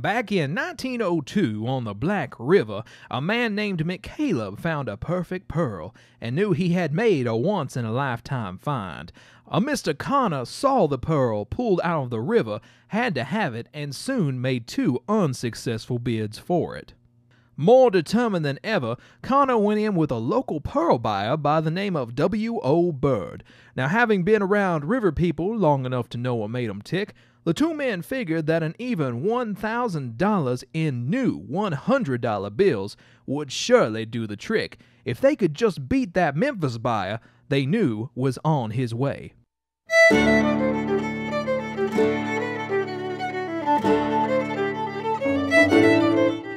Back in 1902 on the Black River, a man named McCaleb found a perfect pearl and knew he had made a once-in-a-lifetime find. A Mr. Connor saw the pearl pulled out of the river, had to have it, and soon made 2 unsuccessful bids for it. More determined than ever, Connor went in with a local pearl buyer by the name of W.O. Bird. Now, having been around river people long enough to know what made them tick, the 2 men figured that an even $1,000 in new $100 bills would surely do the trick if they could just beat that Memphis buyer they knew was on his way.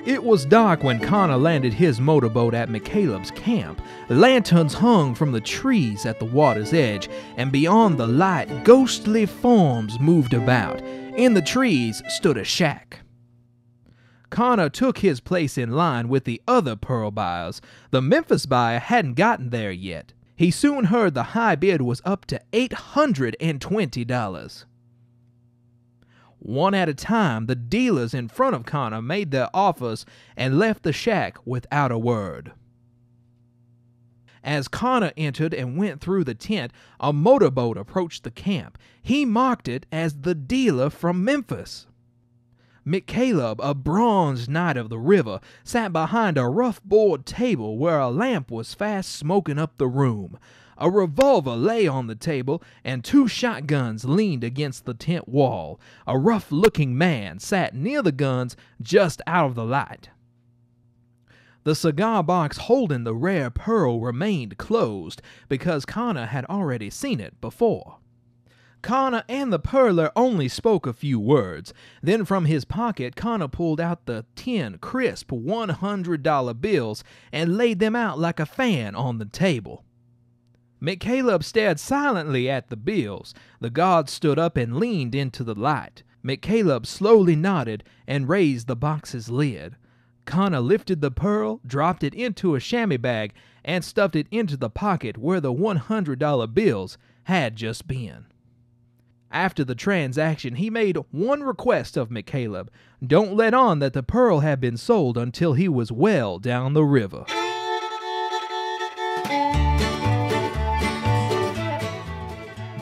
It was dark when Connor landed his motorboat at McCaleb's camp. Lanterns hung from the trees at the water's edge, and beyond the light, ghostly forms moved about. In the trees stood a shack. Connor took his place in line with the other pearl buyers. The Memphis buyer hadn't gotten there yet. He soon heard the high bid was up to $820. One at a time, the dealers in front of Connor made their offers and left the shack without a word. As Connor entered and went through the tent, a motorboat approached the camp. He marked it as the dealer from Memphis. McCaleb, a bronzed knight of the river, sat behind a rough board table where a lamp was fast smoking up the room. A revolver lay on the table, and 2 shotguns leaned against the tent wall. A rough-looking man sat near the guns, just out of the light. The cigar box holding the rare pearl remained closed, because Connor had already seen it before. Connor and the pearler only spoke a few words. Then from his pocket, Connor pulled out the 10 crisp $100 bills and laid them out like a fan on the table. McCaleb stared silently at the bills. The guard stood up and leaned into the light. McCaleb slowly nodded and raised the box's lid. Connor lifted the pearl, dropped it into a chamois bag, and stuffed it into the pocket where the $100 bills had just been. After the transaction, he made one request of McCaleb: don't let on that the pearl had been sold until he was well down the river.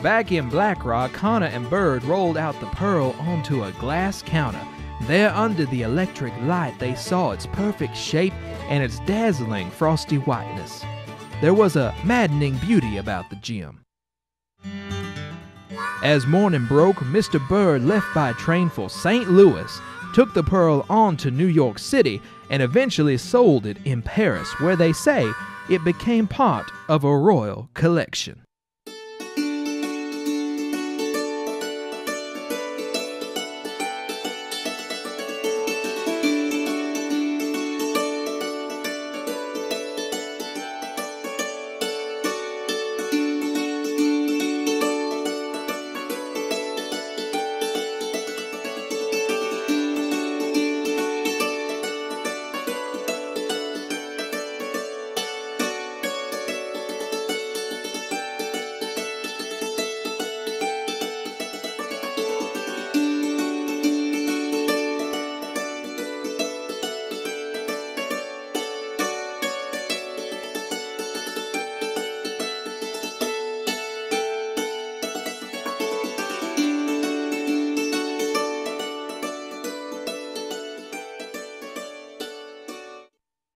Back in Black Rock, Connor and Bird rolled out the pearl onto a glass counter. There under the electric light, they saw its perfect shape and its dazzling frosty whiteness. There was a maddening beauty about the gem. As morning broke, Mr. Bird left by train for St. Louis, took the pearl on to New York City, and eventually sold it in Paris, where they say it became part of a royal collection.